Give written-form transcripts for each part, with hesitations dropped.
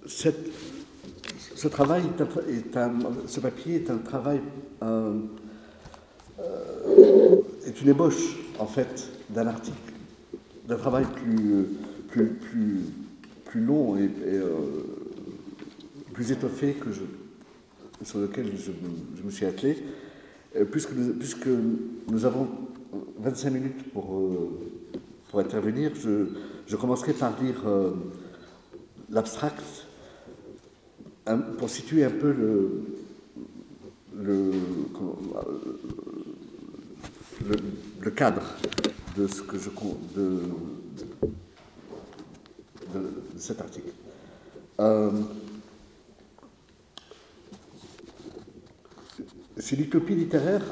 cette, ce travail ce papier est un travail, est une ébauche, en fait, d'un article, d'un travail plus long et plus étoffé sur lequel je me suis attelé. Puisque nous avons 25 minutes pour intervenir, je commencerai par lire l'abstract pour situer un peu le cadre de ce que de cet article. Si l'utopie littéraire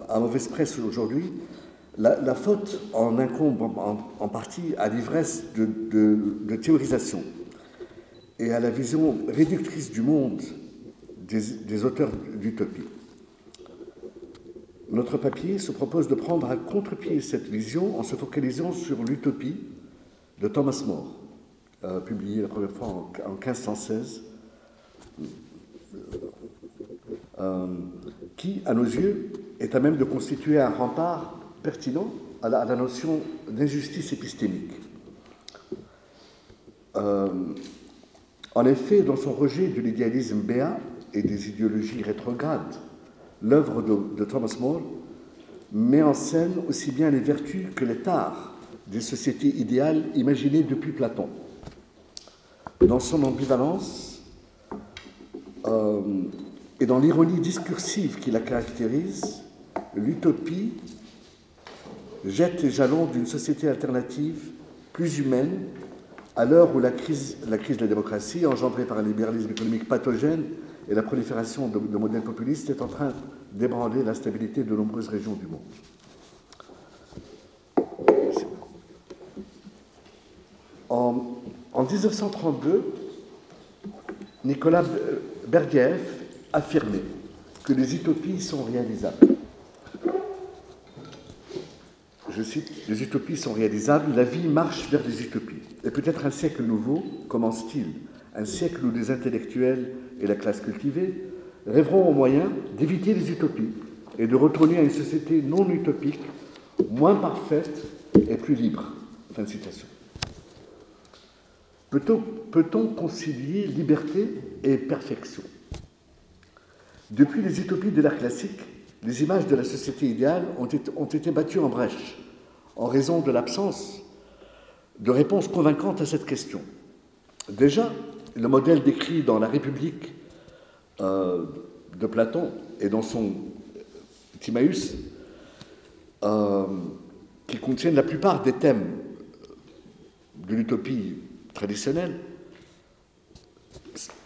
a mauvaise presse aujourd'hui, la faute en incombe en partie à l'ivresse de théorisation et à la vision réductrice du monde des auteurs d'utopie. Notre papier se propose de prendre à contre-pied cette vision en se focalisant sur l'utopie de Thomas More, publié la première fois en 1516, qui, à nos yeux, est à même de constituer un rempart pertinent à la notion d'injustice épistémique. En effet, dans son rejet de l'idéalisme béat et des idéologies rétrogrades, l'œuvre de Thomas More met en scène aussi bien les vertus que les tares des sociétés idéales imaginées depuis Platon. Dans son ambivalence et dans l'ironie discursive qui la caractérise, l'utopie jette les jalons d'une société alternative plus humaine à l'heure où la crise de la démocratie, engendrée par un libéralisme économique pathogène et la prolifération de modèles populistes, est en train d'ébranler la stabilité de nombreuses régions du monde. En 1932, Nicolas Berdyaev affirmait que les utopies sont réalisables. Je cite, « Les utopies sont réalisables, la vie marche vers des utopies. Et peut-être un siècle nouveau commence-t-il, un siècle où les intellectuels et la classe cultivée rêveront au moyen d'éviter les utopies et de retourner à une société non utopique, moins parfaite et plus libre. » Fin de citation. Peut-on concilier liberté et perfection? Depuis les utopies de l'art classique, les images de la société idéale ont été battues en brèche en raison de l'absence de réponse convaincante à cette question. Déjà, le modèle décrit dans La République de Platon et dans son Timaeus, qui contiennent la plupart des thèmes de l'utopie traditionnelle,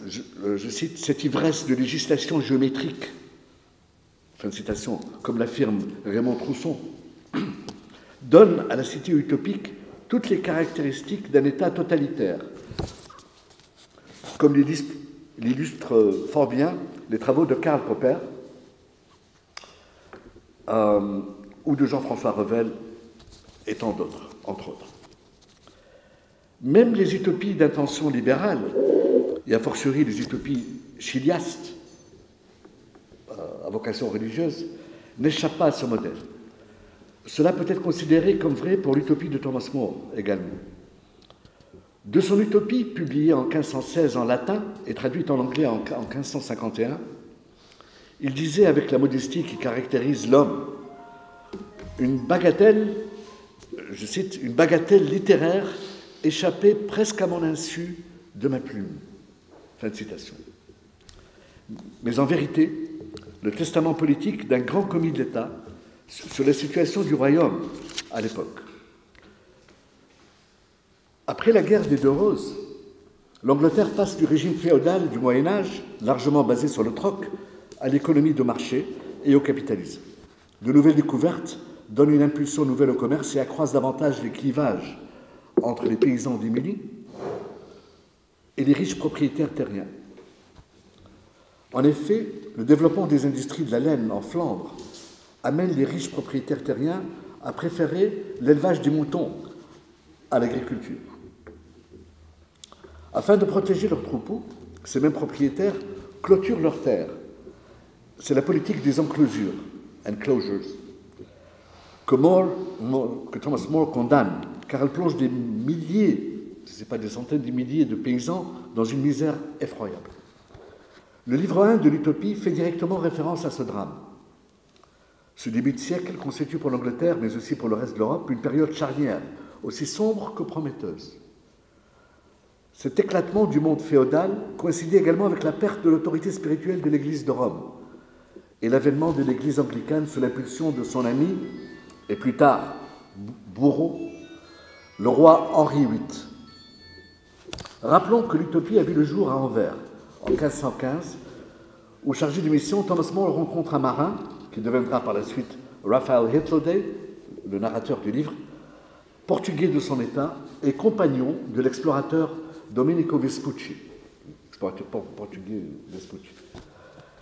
je cite, cette ivresse de législation géométrique, fin de citation, comme l'affirme Raymond Trousson, donne à la cité utopique toutes les caractéristiques d'un État totalitaire, comme l'illustrent fort bien les travaux de Karl Popper ou de Jean-François Revel et tant d'autres, entre autres. Même les utopies d'intention libérale, et a fortiori les utopies chiliastes, à vocation religieuse, n'échappent pas à ce modèle. Cela peut être considéré comme vrai pour l'utopie de Thomas More également. De son utopie, publiée en 1516 en latin et traduite en anglais en 1551, il disait avec la modestie qui caractérise l'homme, une bagatelle, je cite, une bagatelle littéraire échappée presque à mon insu de ma plume. Fin de citation. Mais en vérité, le testament politique d'un grand commis de l'État sur la situation du royaume à l'époque. Après la guerre des Deux Roses, l'Angleterre passe du régime féodal du Moyen-Âge, largement basé sur le troc, à l'économie de marché et au capitalisme. De nouvelles découvertes donnent une impulsion nouvelle au commerce et accroissent davantage les clivages entre les paysans démunis et les riches propriétaires terriens. En effet, le développement des industries de la laine en Flandre amène les riches propriétaires terriens à préférer l'élevage des moutons à l'agriculture. Afin de protéger leurs troupeaux, ces mêmes propriétaires clôturent leurs terres. C'est la politique des enclosures, enclosures, que Thomas More condamne, car elle plonge des milliers, si ce n'est pas des centaines de milliers de paysans dans une misère effroyable. Le livre 1 de l'Utopie fait directement référence à ce drame. Ce début de siècle constitue pour l'Angleterre, mais aussi pour le reste de l'Europe, une période charnière, aussi sombre que prometteuse. Cet éclatement du monde féodal coïncidait également avec la perte de l'autorité spirituelle de l'Église de Rome et l'avènement de l'Église anglicane sous l'impulsion de son ami, et plus tard bourreau, le roi Henri VIII. Rappelons que l'Utopie a vu le jour à Anvers, en 1515, où, chargé de mission, Thomas More rencontre un marin, qui deviendra par la suite Raphael Hythlodey, le narrateur du livre, portugais de son état et compagnon de l'explorateur Domenico Vespucci, explorateur portugais Vespucci.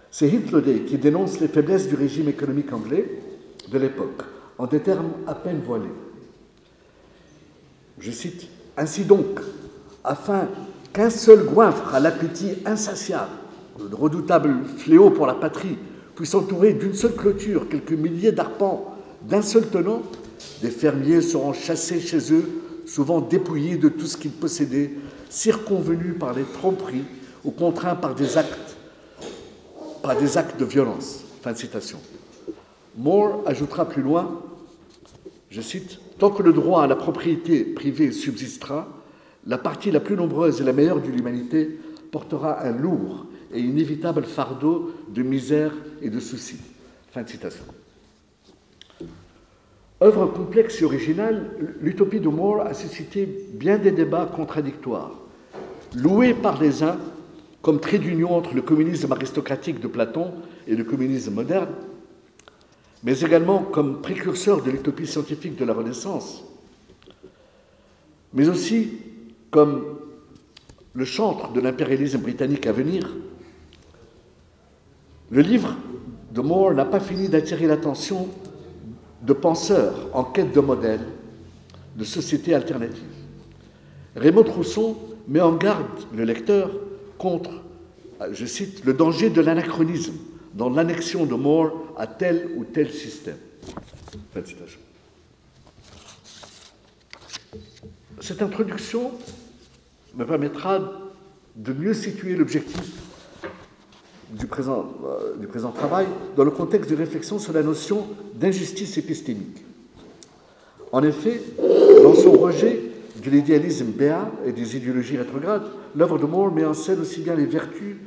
C'est Hythlodey qui dénonce les faiblesses du régime économique anglais de l'époque, en des termes à peine voilés. Je cite, « Ainsi donc, afin qu'un seul goinfre à l'appétit insatiable, le redoutable fléau pour la patrie, puisse entourer d'une seule clôture quelques milliers d'arpents d'un seul tenant, des fermiers seront chassés chez eux, souvent dépouillés de tout ce qu'ils possédaient, circonvenus par les tromperies ou contraints par des actes de violence. » Fin de citation. More ajoutera plus loin, je cite, « Tant que le droit à la propriété privée subsistera, la partie la plus nombreuse et la meilleure de l'humanité portera un lourd et inévitable fardeau de misère et de soucis. » Fin de citation. Œuvre complexe et originale, l'Utopie de More a suscité bien des débats contradictoires. Louée par les uns comme trait d'union entre le communisme aristocratique de Platon et le communisme moderne, mais également comme précurseur de l'utopie scientifique de la Renaissance, mais aussi comme le chantre de l'impérialisme britannique à venir, le livre de More n'a pas fini d'attirer l'attention de penseurs en quête de modèles de sociétés alternatives. Raymond Trousson met en garde le lecteur contre, je cite, le danger de l'anachronisme dans l'annexion de More à tel ou tel système. Fin de citation. Cette introduction me permettra de mieux situer l'objectif du présent travail dans le contexte de réflexion sur la notion d'injustice épistémique. En effet, dans son rejet de l'idéalisme béat et des idéologies rétrogrades, l'œuvre de More met en scène aussi bien les vertus,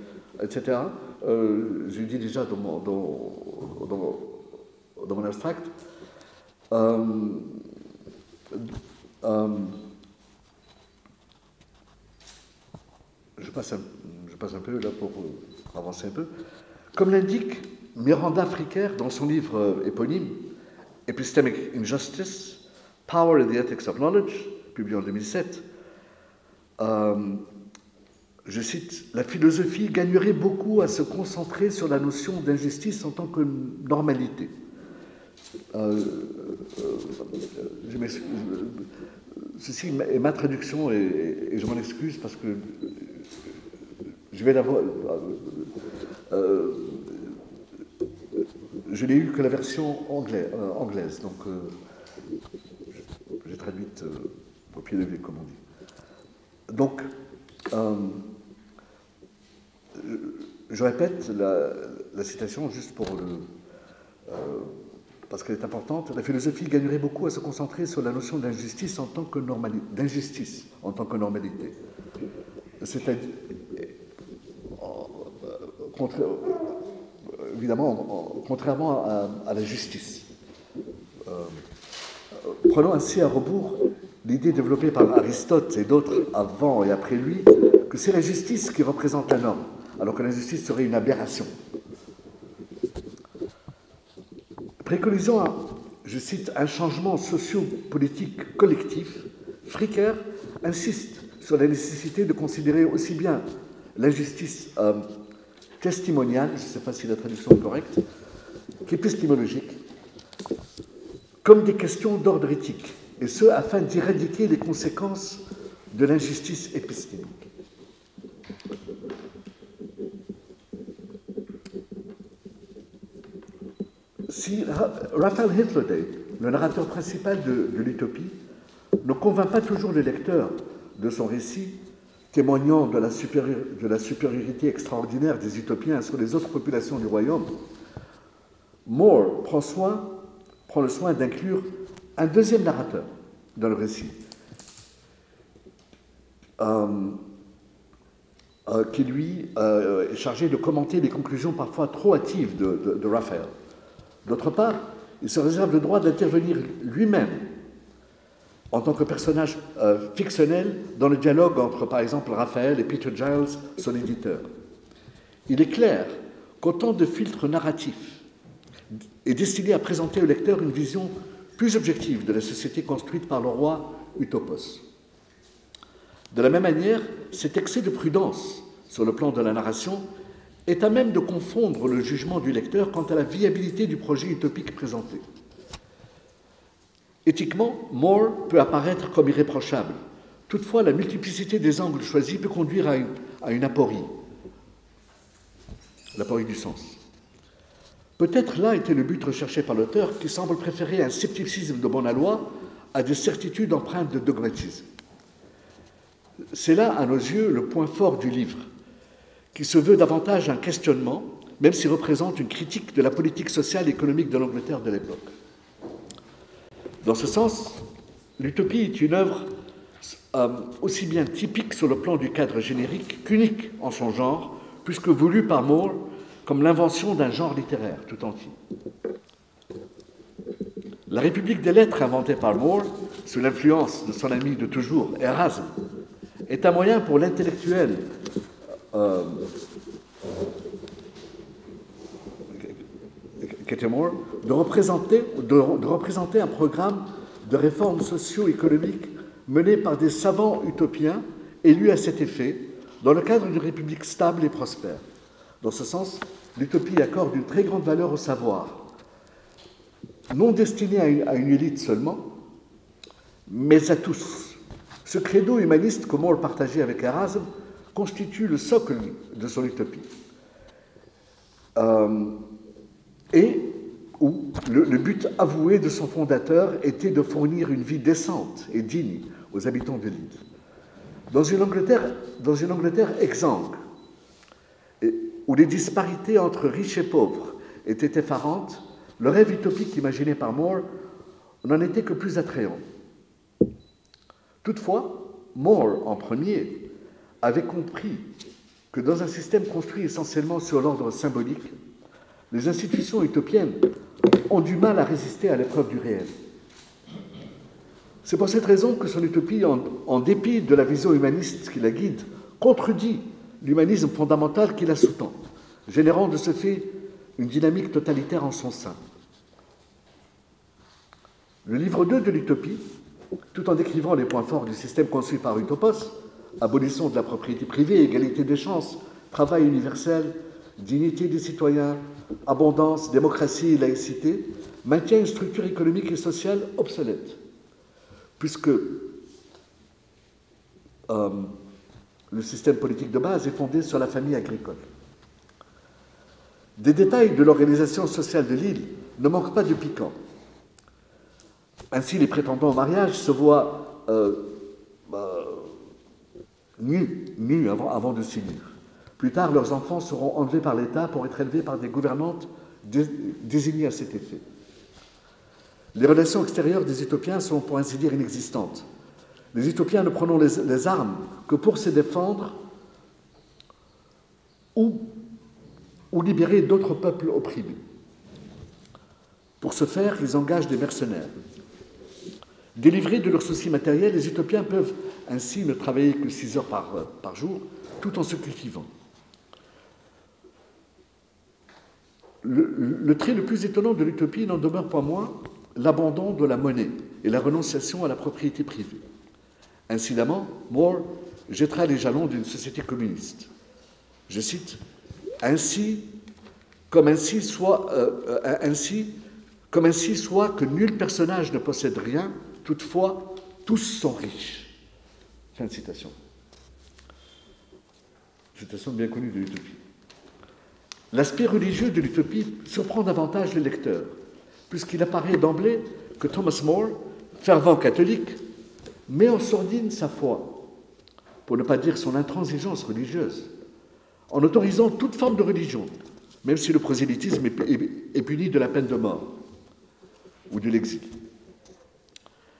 etc. Je l'ai dit déjà dans mon abstract. Je passe un peu là pour avancer un peu. Comme l'indique Miranda Fricker dans son livre éponyme Epistemic Injustice, Power and the Ethics of Knowledge, publié en 2007, je cite, « La philosophie gagnerait beaucoup à se concentrer sur la notion d'injustice en tant que normalité. » Ceci est ma traduction et je m'en excuse parce que je vais l'avoir. Je n'ai eu que la version anglaise, donc j'ai traduite au pied levé, comme on dit. Donc, je répète la citation juste pour parce qu'elle est importante. La philosophie gagnerait beaucoup à se concentrer sur la notion d'injustice en tant que normalité. C'est-à-dire, évidemment, contrairement à la justice. Prenons ainsi à rebours l'idée développée par Aristote et d'autres avant et après lui que c'est la justice qui représente la norme, alors que l'injustice serait une aberration. Préconisant, je cite, un changement socio-politique collectif, Fricker insiste sur la nécessité de considérer aussi bien l'injustice testimoniale, je ne sais pas si la traduction est correcte, qu'épistémologique, comme des questions d'ordre éthique, et ce, afin d'éradiquer les conséquences de l'injustice épistémique. Si Raphael Hitherday, le narrateur principal de l'utopie, ne convainc pas toujours les lecteurs de son récit, témoignant de la supériorité extraordinaire des utopiens sur les autres populations du royaume, Moore prend le soin d'inclure un deuxième narrateur dans le récit, qui lui est chargé de commenter les conclusions parfois trop hâtives de Raphael. D'autre part, il se réserve le droit d'intervenir lui-même en tant que personnage fictionnel dans le dialogue entre, par exemple, Raphael et Peter Giles, son éditeur. Il est clair qu'autant de filtres narratifs est destiné à présenter au lecteur une vision plus objective de la société construite par le roi Utopos. De la même manière, cet excès de prudence sur le plan de la narration est à même de confondre le jugement du lecteur quant à la viabilité du projet utopique présenté. Éthiquement, Moore peut apparaître comme irréprochable. Toutefois, la multiplicité des angles choisis peut conduire à une aporie, l'aporie du sens. Peut-être là était le but recherché par l'auteur, qui semble préférer un scepticisme de bon aloi à des certitudes empreintes de dogmatisme. C'est là, à nos yeux, le point fort du livre, qui se veut davantage un questionnement, même s'il représente une critique de la politique sociale et économique de l'Angleterre de l'époque. Dans ce sens, l'utopie est une œuvre aussi bien typique sur le plan du cadre générique qu'unique en son genre, puisque voulue par Moore comme l'invention d'un genre littéraire tout entier. La République des lettres inventée par Moore, sous l'influence de son ami de toujours, Erasme, est un moyen pour l'intellectuel Moore de représenter un programme de réformes socio-économiques mené par des savants utopiens élus à cet effet dans le cadre d'une république stable et prospère. Dans ce sens, l'utopie accorde une très grande valeur au savoir, non destiné à une élite seulement, mais à tous. Ce credo humaniste que Moore partageait avec Erasme constitue le socle de son utopie. Et où le but avoué de son fondateur était de fournir une vie décente et digne aux habitants de l'île. Dans une Angleterre exsangue, où les disparités entre riches et pauvres étaient effarantes, le rêve utopique imaginé par Moore n'en était que plus attrayant. Toutefois, Moore, en premier, avait compris que dans un système construit essentiellement sur l'ordre symbolique, les institutions utopiennes ont du mal à résister à l'épreuve du réel. C'est pour cette raison que son utopie, en dépit de la vision humaniste qui la guide, contredit l'humanisme fondamental qui la sous-tend, générant de ce fait une dynamique totalitaire en son sein. Le livre 2 de l'utopie, tout en décrivant les points forts du système conçu par Utopos, abolition de la propriété privée, égalité des chances, travail universel, dignité des citoyens, abondance, démocratie et laïcité, maintient une structure économique et sociale obsolète, puisque le système politique de base est fondé sur la famille agricole. Des détails de l'organisation sociale de l'île ne manquent pas de piquant. Ainsi, les prétendants au mariage se voient nus avant de s'unir. Plus tard, leurs enfants seront enlevés par l'État pour être élevés par des gouvernantes désignées à cet effet. Les relations extérieures des utopiens sont, pour ainsi dire, inexistantes. Les utopiens ne prenons les armes que pour se défendre ou libérer d'autres peuples opprimés. Pour ce faire, ils engagent des mercenaires. Délivrés de leurs soucis matériels, les utopiens peuvent ainsi ne travailler que 6 heures par jour, tout en se cultivant. Le trait le plus étonnant de l'utopie n'en demeure pas moins l'abandon de la monnaie et la renonciation à la propriété privée. Incidemment, Moore jettera les jalons d'une société communiste. Je cite, « Ainsi soit que nul personnage ne possède rien, toutefois, tous sont riches. » Fin de citation. Citation bien connue de l'utopie. L'aspect religieux de l'utopie surprend davantage les lecteurs, puisqu'il apparaît d'emblée que Thomas More, fervent catholique, met en sourdine sa foi, pour ne pas dire son intransigeance religieuse, en autorisant toute forme de religion, même si le prosélytisme est puni de la peine de mort ou de l'exil.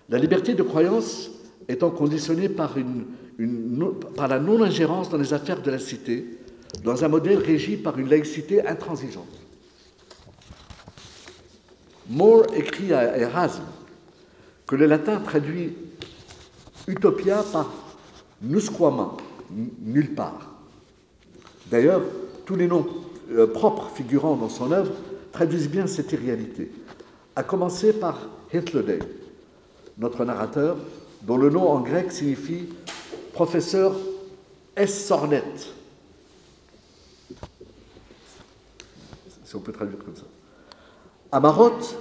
La liberté de croyance étant conditionnée par la non-ingérence dans les affaires de la cité, dans un modèle régi par une laïcité intransigeante. More écrit à Erasme que le latin traduit utopia par nusquama, nulle part. D'ailleurs, tous les noms propres figurant dans son œuvre traduisent bien cette irréalité, à commencer par Hythloday, notre narrateur, dont le nom en grec signifie professeur essornet, si on peut traduire comme ça. À Marotte,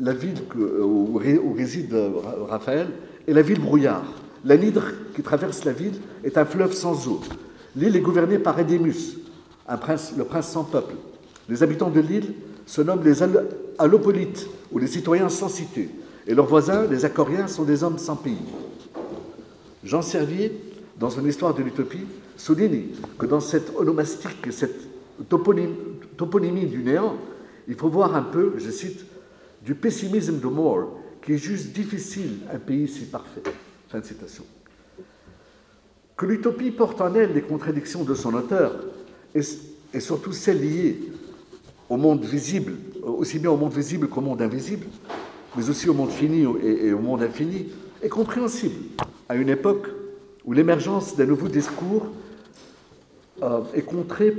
la ville où réside Raphaël, est la ville brouillard. La Nidre qui traverse la ville est un fleuve sans eau. L'île est gouvernée par Edémus, le prince sans peuple. Les habitants de l'île se nomment les Allopolites, ou les citoyens sans cité, et leurs voisins, les Acoriens, sont des hommes sans pays. Jean Servier, dans son Histoire de l'utopie, souligne que dans cette onomastique, cette toponymie du néant, il faut voir un peu, je cite, du pessimisme de More, qui juge difficile un pays si parfait. Fin de citation. Que l'utopie porte en elle les contradictions de son auteur, et surtout celles liées au monde visible, aussi bien au monde visible qu'au monde invisible, mais aussi au monde fini et au monde infini, est compréhensible à une époque où l'émergence d'un nouveau discours est contrée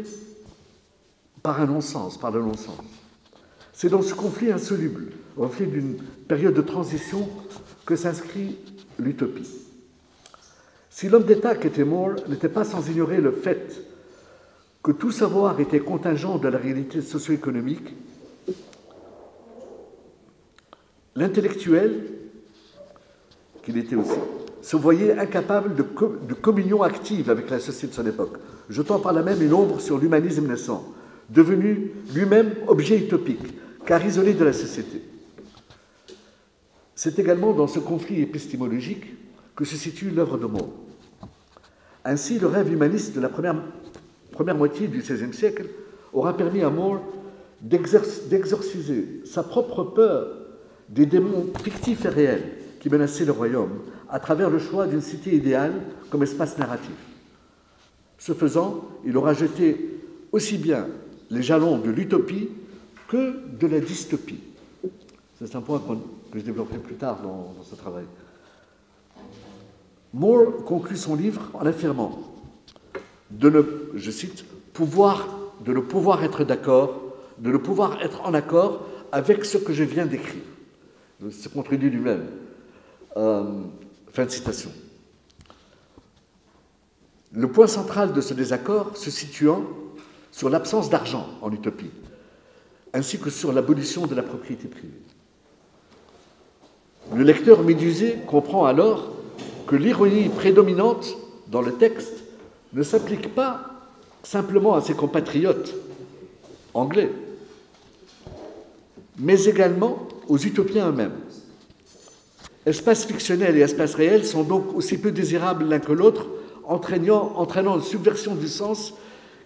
par un non-sens, par le non-sens. C'est dans ce conflit insoluble, reflet d'une période de transition, que s'inscrit l'utopie. Si l'homme d'État qu'était More n'était pas sans ignorer le fait que tout savoir était contingent de la réalité socio-économique, l'intellectuel, qu'il était aussi, se voyait incapable de communion active avec la société de son époque, jetant par là même une ombre sur l'humanisme naissant, devenu lui-même objet utopique, car isolé de la société. C'est également dans ce conflit épistémologique que se situe l'œuvre de More. Ainsi, le rêve humaniste de la première moitié du XVIe siècle aura permis à More d'exorciser sa propre peur des démons fictifs et réels qui menaçaient le royaume à travers le choix d'une cité idéale comme espace narratif. Ce faisant, il aura jeté aussi bien les jalons de l'utopie que de la dystopie. C'est un point que je développerai plus tard dans ce travail. More conclut son livre en affirmant je cite, de ne pouvoir être d'accord, de ne pouvoir être en accord avec ce que je viens d'écrire. Il se contredit lui-même. Fin de citation. Le point central de ce désaccord se situant sur l'absence d'argent en utopie, ainsi que sur l'abolition de la propriété privée. Le lecteur médusé comprend alors que l'ironie prédominante dans le texte ne s'applique pas simplement à ses compatriotes anglais, mais également aux utopiens eux-mêmes. Espace fictionnel et espace réel sont donc aussi peu désirables l'un que l'autre, entraînant une subversion du sens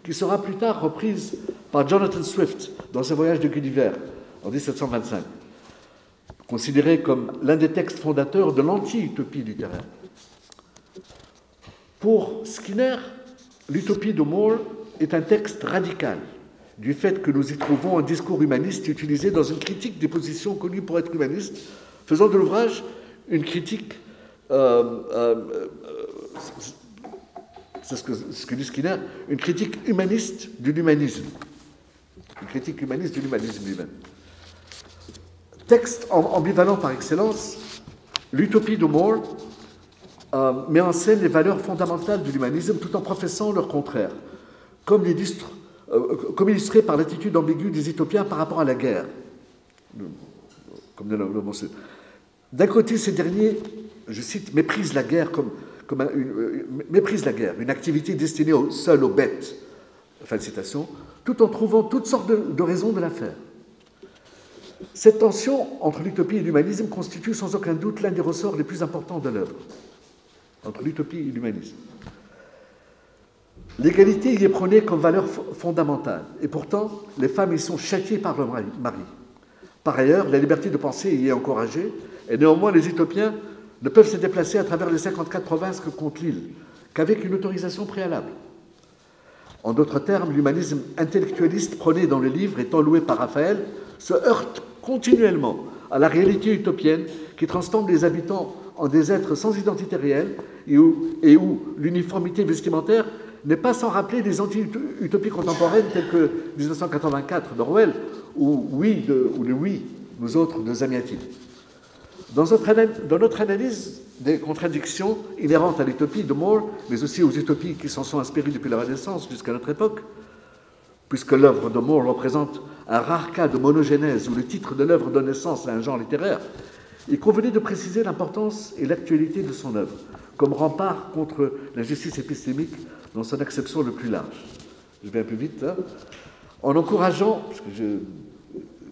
qui sera plus tard reprise par Jonathan Swift dans ses voyages de Gulliver en 1725, considéré comme l'un des textes fondateurs de l'anti-utopie littéraire. Pour Skinner, l'utopie de More est un texte radical, du fait que nous y trouvons un discours humaniste utilisé dans une critique des positions connues pour être humanistes, faisant de l'ouvrage une critique, c'est ce que dit Skinner, une critique humaniste de l'humanisme. Une critique humaniste de l'humanisme lui-même. Texte ambivalent par excellence, l'utopie de More met en scène les valeurs fondamentales de l'humanisme tout en professant leur contraire, comme illustré par l'attitude ambiguë des utopiens par rapport à la guerre. Comme le mentionne. D'un côté, ces derniers, je cite, méprisent la guerre méprisent la guerre, une activité destinée seule aux bêtes, fin de citation, tout en trouvant toutes sortes de raisons de la faire. Cette tension entre l'utopie et l'humanisme constitue sans aucun doute l'un des ressorts les plus importants de l'œuvre, entre l'utopie et l'humanisme. L'égalité y est prônée comme valeur fondamentale, et pourtant, les femmes y sont châtiées par leur mari. Par ailleurs, la liberté de penser y est encouragée, et néanmoins, les utopiens ne peuvent se déplacer à travers les 54 provinces que compte l'île qu'avec une autorisation préalable. En d'autres termes, l'humanisme intellectualiste prôné dans le livre, étant loué par Raphaël, se heurte continuellement à la réalité utopienne qui transforme les habitants en des êtres sans identité réelle et où l'uniformité vestimentaire n'est pas sans rappeler des anti-utopies contemporaines telles que 1984 d'Orwell ou le oui, nous autres, de Zamiatin. Dans notre analyse des contradictions inhérentes à l'utopie de More, mais aussi aux utopies qui s'en sont inspirées depuis la Renaissance jusqu'à notre époque, puisque l'œuvre de More représente un rare cas de monogénèse où le titre de l'œuvre donne naissance à un genre littéraire, il convenait de préciser l'importance et l'actualité de son œuvre, comme rempart contre la justice épistémique dans son acception le plus large. Je vais un peu vite, hein, en encourageant, parce que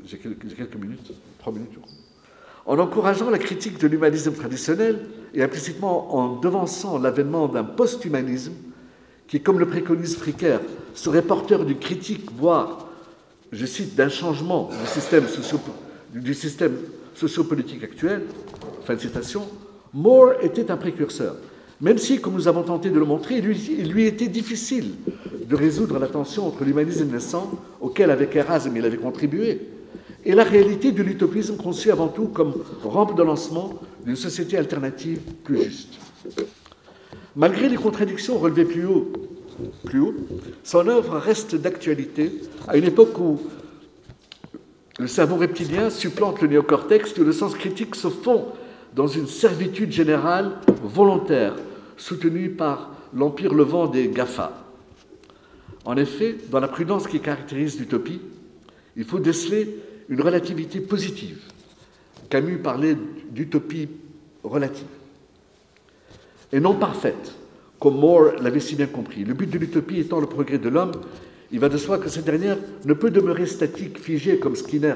j'ai quelques minutes, 3 minutes, je crois. En encourageant la critique de l'humanisme traditionnel et implicitement en devançant l'avènement d'un post-humanisme qui, comme le préconise Fricker, serait porteur d'une critique, voire, je cite, d'un changement du système sociopolitique actuel, fin de citation, More était un précurseur, même si, comme nous avons tenté de le montrer, il lui était difficile de résoudre la tension entre l'humanisme naissant, auquel, avec Erasme, il avait contribué, et la réalité de l'utopisme conçu avant tout comme rampe de lancement d'une société alternative plus juste. Malgré les contradictions relevées plus haut, son œuvre reste d'actualité à une époque où le cerveau reptilien supplante le néocortex et où le sens critique se fond dans une servitude générale volontaire soutenue par l'empire levant des GAFA. En effet, dans la prudence qui caractérise l'utopie, il faut déceler une relativité positive. Camus parlait d'utopie relative, et non parfaite, comme More l'avait si bien compris. Le but de l'utopie étant le progrès de l'homme, il va de soi que cette dernière ne peut demeurer statique, figée, comme Skinner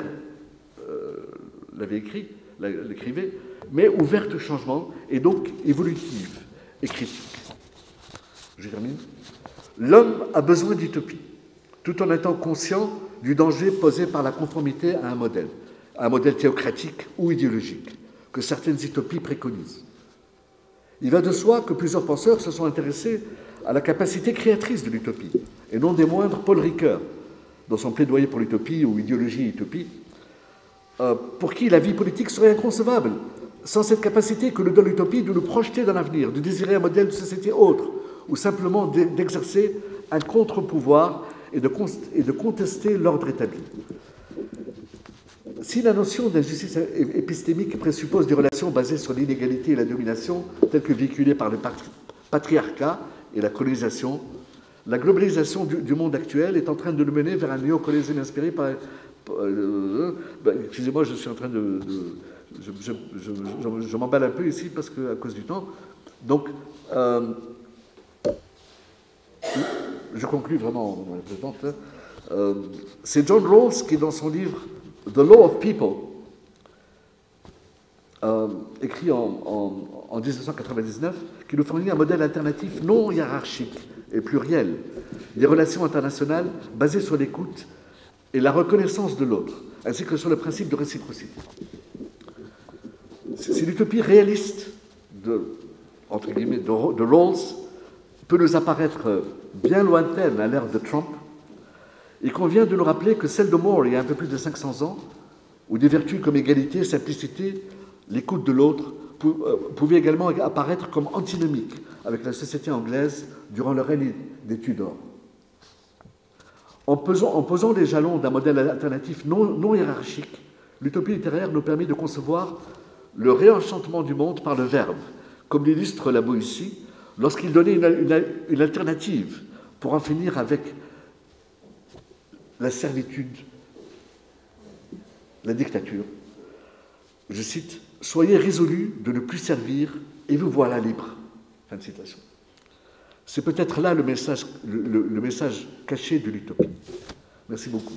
l'écrivait, mais ouverte au changement, et donc évolutive et critique. Je termine. L'homme a besoin d'utopie, tout en étant conscient du danger posé par la conformité à un modèle théocratique ou idéologique, que certaines utopies préconisent. Il va de soi que plusieurs penseurs se sont intéressés à la capacité créatrice de l'utopie, et non des moindres Paul Ricoeur, dans son plaidoyer pour l'utopie ou idéologie et utopie, pour qui la vie politique serait inconcevable, sans cette capacité que nous donne l'utopie de nous projeter dans l'avenir, de désirer un modèle de société autre, ou simplement d'exercer un contre-pouvoir et de contester l'ordre établi. Si la notion d'injustice épistémique présuppose des relations basées sur l'inégalité et la domination, telles que véhiculées par le patriarcat et la colonisation, la globalisation du monde actuel est en train de nous mener vers un néocolonialisme inspiré par... excusez-moi, je suis en train de je m'emballe un peu ici parce que, à cause du temps. Donc, je conclus vraiment, Madame la Présidente. C'est John Rawls qui, dans son livre The Law of People, écrit en 1999, qui nous fournit un modèle alternatif non hiérarchique et pluriel des relations internationales basées sur l'écoute et la reconnaissance de l'autre, ainsi que sur le principe de réciprocité. Si l'utopie réaliste entre guillemets, de Rawls peut nous apparaître bien lointaine à l'ère de Trump, il convient de nous rappeler que celle de More, il y a un peu plus de 500 ans, où des vertus comme égalité, simplicité, l'écoute de l'autre, pouvaient également apparaître comme antinomiques avec la société anglaise durant le règne des Tudors. En posant les jalons d'un modèle alternatif non hiérarchique, l'utopie littéraire nous permet de concevoir le réenchantement du monde par le verbe, comme l'illustre la Boétie, lorsqu'il donnait une alternative pour en finir avec la servitude, la dictature. Je cite, « Soyez résolus de ne plus servir et vous voilà libre ». Fin de citation. C'est peut-être là le message caché de l'utopie. Merci beaucoup.